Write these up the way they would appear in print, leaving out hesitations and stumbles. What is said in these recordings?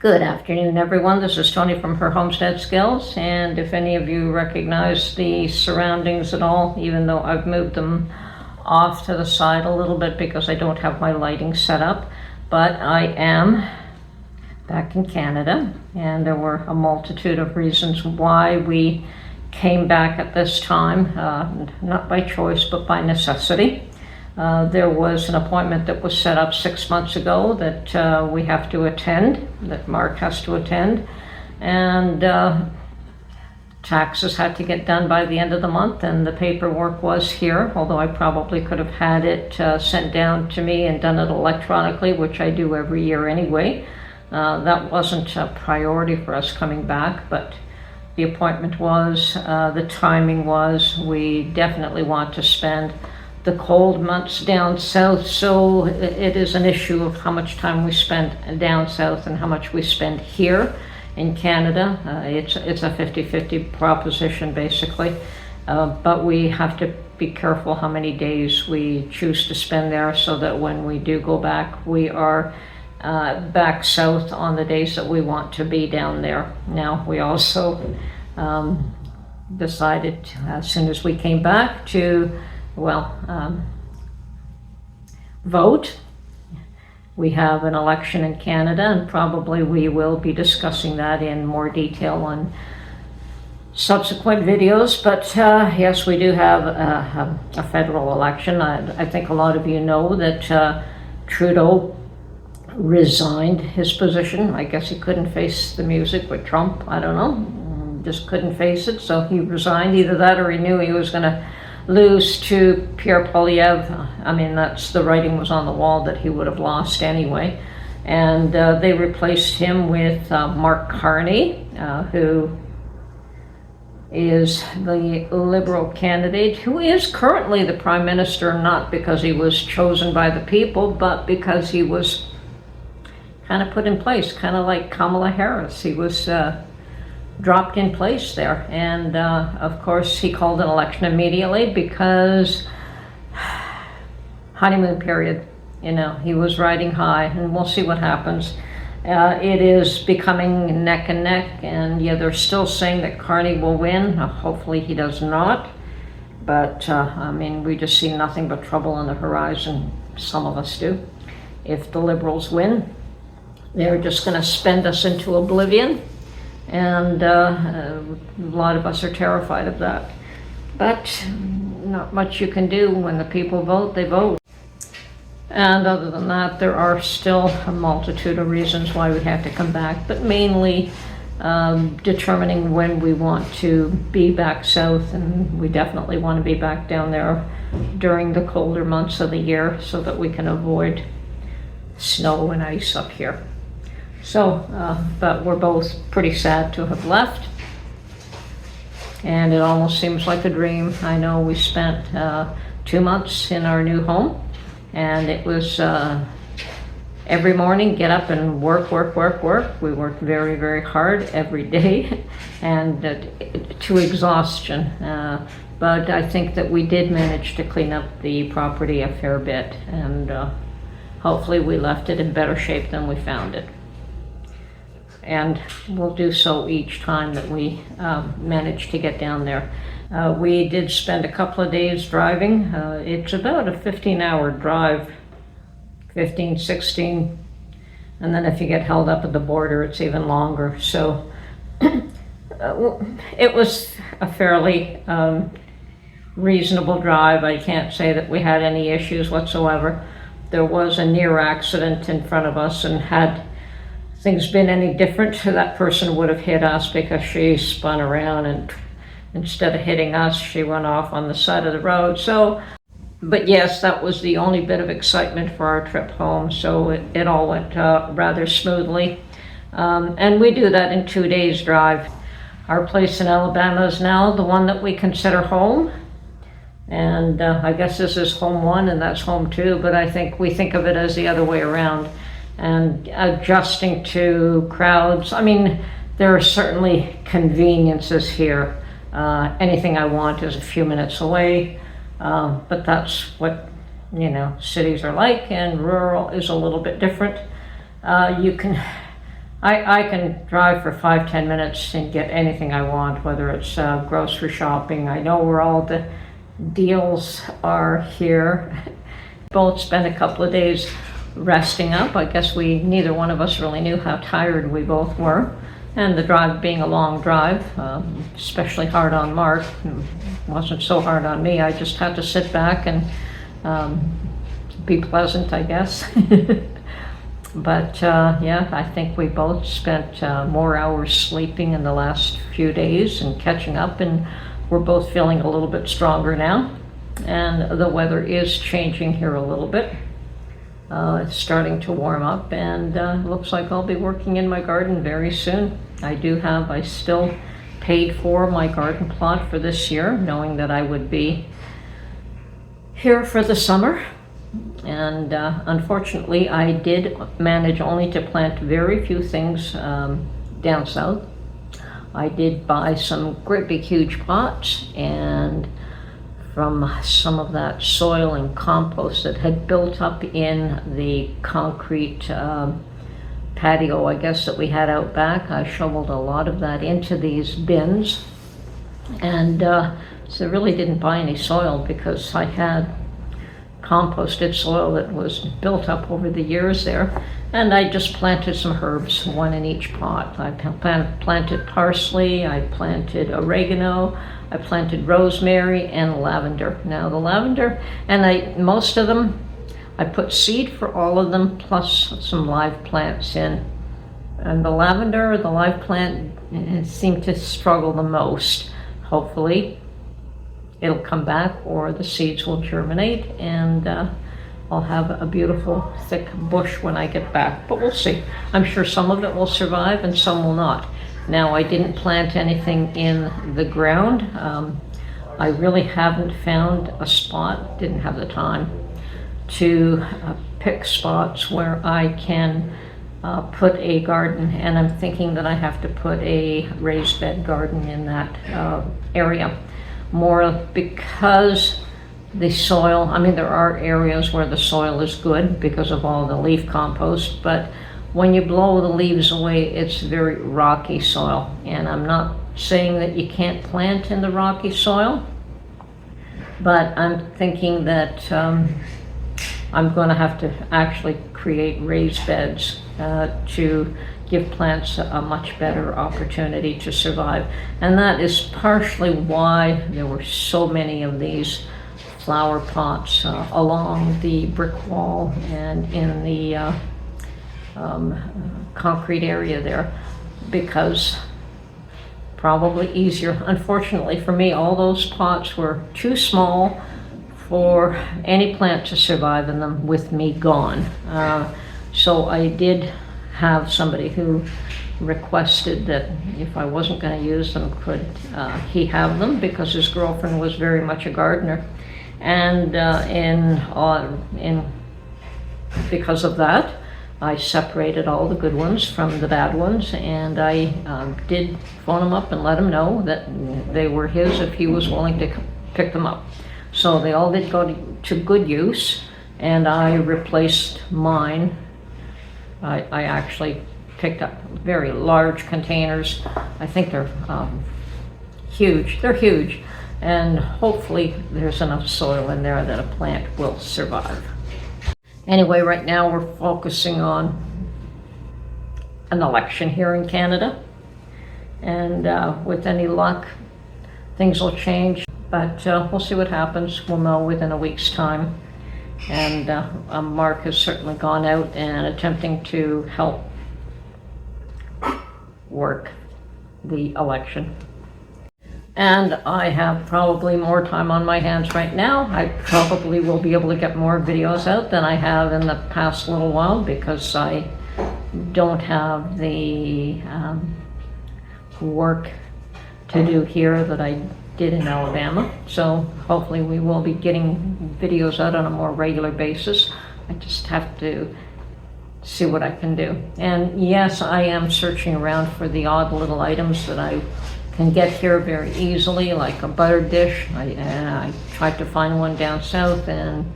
Good afternoon, everyone. This is Tony from Her Homestead Skills, and if any of you recognize the surroundings at all, even though I've moved them off to the side a little bit because I don't have my lighting set up, but I am back in Canada, and there were a multitude of reasons why we came back at this time, not by choice, but by necessity. There was an appointment that was set up 6 months ago that we have to attend, that Mark has to attend, and taxes had to get done by the end of the month, and the paperwork was here, although I probably could have had it sent down to me and done it electronically, which I do every year anyway. That wasn't a priority for us coming back, but the appointment was, the timing was, we definitely want to spend the cold months down south, so it is an issue of how much time we spend down south and how much we spend here in Canada. It's a 50-50 proposition basically, but we have to be careful how many days we choose to spend there so that when we do go back, we are back south on the days that we want to be down there. Now, we also decided as soon as we came back to vote. We have an election in Canada, and probably we will be discussing that in more detail on subsequent videos, but yes, we do have a federal election. I think a lot of you know that Trudeau resigned his position. I guess he couldn't face the music with Trump, I don't know, just couldn't face it, so he resigned. Either that or he knew he was going to lose to Pierre Poilievre. I mean, that's, the writing was on the wall that he would have lost anyway. And they replaced him with Mark Carney, who is the Liberal candidate, who is currently the Prime Minister, not because he was chosen by the people, but because he was kind of put in place, kind of like Kamala Harris. He was dropped in place there, and of course he called an election immediately because honeymoon period, you know, he was riding high, and we'll see what happens. It is becoming neck and neck, and yeah, they're still saying that Carney will win. Hopefully he does not, but I mean, we just see nothing but trouble on the horizon. Some of us do. If the Liberals win, they're just going to spend us into oblivion, and a lot of us are terrified of that. But not much you can do. When the people vote, they vote. And other than that, there are still a multitude of reasons why we have to come back, but mainly determining when we want to be back south, and we definitely want to be back down there during the colder months of the year so that we can avoid snow and ice up here. So, but we're both pretty sad to have left, and it almost seems like a dream. I know we spent 2 months in our new home, and it was every morning get up and work. We worked very, very hard every day, and to exhaustion. But I think that we did manage to clean up the property a fair bit, and hopefully we left it in better shape than we found it. And we'll do so each time that we manage to get down there. We did spend a couple of days driving. It's about a 15-hour drive, 15, 16, and then if you get held up at the border, it's even longer. So it was a fairly reasonable drive. I can't say that we had any issues whatsoever. There was a near accident in front of us, and had things been any different, that person would have hit us because she spun around, and instead of hitting us, she went off on the side of the road. So, but yes, that was the only bit of excitement for our trip home. So it all went rather smoothly. And we do that in 2 days drive. Our place in Alabama is now the one that we consider home. And I guess this is home one and that's home two, but I think we think of it as the other way around. And adjusting to crowds, I mean, there are certainly conveniences here. Anything I want is a few minutes away, but that's what, you know, cities are like, and rural is a little bit different. You can I can drive for 5-10 minutes and get anything I want, whether it's grocery shopping. I know where all the deals are here. Both spent a couple of days resting up. I guess neither one of us really knew how tired we both were. And the drive being a long drive, especially hard on Mark, wasn't so hard on me. I just had to sit back and be pleasant, I guess. But yeah, I think we both spent more hours sleeping in the last few days and catching up, and we're both feeling a little bit stronger now. And the weather is changing here a little bit. It's starting to warm up, and looks like I'll be working in my garden very soon. I still paid for my garden plot for this year, knowing that I would be here for the summer. And unfortunately, I did manage only to plant very few things down south. I did buy some great big huge pots, and from some of that soil and compost that had built up in the concrete patio, I guess, that we had out back, I shoveled a lot of that into these bins. And so I really didn't buy any soil, because I had composted soil that was built up over the years there. And I just planted some herbs, one in each pot. I planted parsley, I planted oregano, I planted rosemary and lavender. Now the lavender, and most of them, I put seed for all of them, plus some live plants in. And the lavender, the live plant, seemed to struggle the most. Hopefully it'll come back, or the seeds will germinate, and I'll have a beautiful thick bush when I get back, but we'll see. I'm sure some of it will survive and some will not. Now, I didn't plant anything in the ground. I really haven't found a spot, didn't have the time to pick spots where I can put a garden, and I'm thinking that I have to put a raised bed garden in that area. More because the soil, I mean, there are areas where the soil is good because of all the leaf compost, but when you blow the leaves away, it's very rocky soil. And I'm not saying that you can't plant in the rocky soil, but I'm thinking that I'm going to have to actually create raised beds to give plants a much better opportunity to survive. And that is partially why there were so many of these flower pots along the brick wall and in the concrete area there, because probably easier. Unfortunately for me, all those pots were too small for any plant to survive in them with me gone. So I did have somebody who requested that if I wasn't going to use them, could he have them, because his girlfriend was very much a gardener. And because of that, I separated all the good ones from the bad ones, and I did phone him up and let him know that they were his if he was willing to pick them up. So they all did go to good use, and I replaced mine. I actually picked up very large containers. I think they're huge. They're huge, and hopefully there's enough soil in there that a plant will survive. Anyway, right now we're focusing on an election here in Canada, and with any luck, things will change, but we'll see what happens. We'll know within a week's time. And Mark has certainly gone out and attempting to help work the election. And I have probably more time on my hands right now. I probably will be able to get more videos out than I have in the past little while, because I don't have the work to do here that I did in Alabama. So hopefully we will be getting videos out on a more regular basis. I just have to see what I can do. And yes, I am searching around for the odd little items that I can get here very easily, like a butter dish. I tried to find one down south, and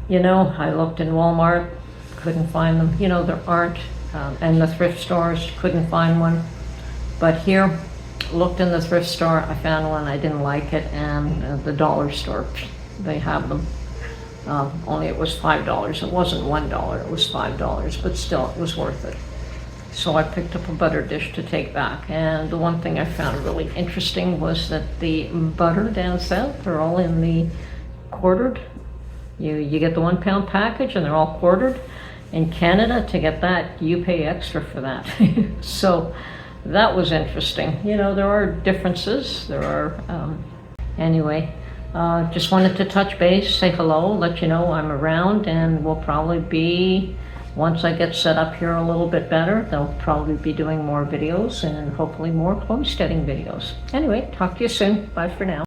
I looked in Walmart, couldn't find them. There aren't and the thrift stores, couldn't find one. But here, looked in the thrift store, I found one, I didn't like it, and the dollar store, they have them. Only it was $5. It wasn't $1, it was $5, but still, it was worth it. So I picked up a butter dish to take back. And the one thing I found really interesting was that the butter down south, they're all in the quartered. You get the 1 pound package and they're all quartered. In Canada, to get that, you pay extra for that. So that was interesting. You know, there are differences. There are, anyway, just wanted to touch base, say hello, let you know I'm around, and we'll probably be, once I get set up here a little bit better, they'll probably be doing more videos and hopefully more homesteading videos. Anyway, talk to you soon. Bye for now.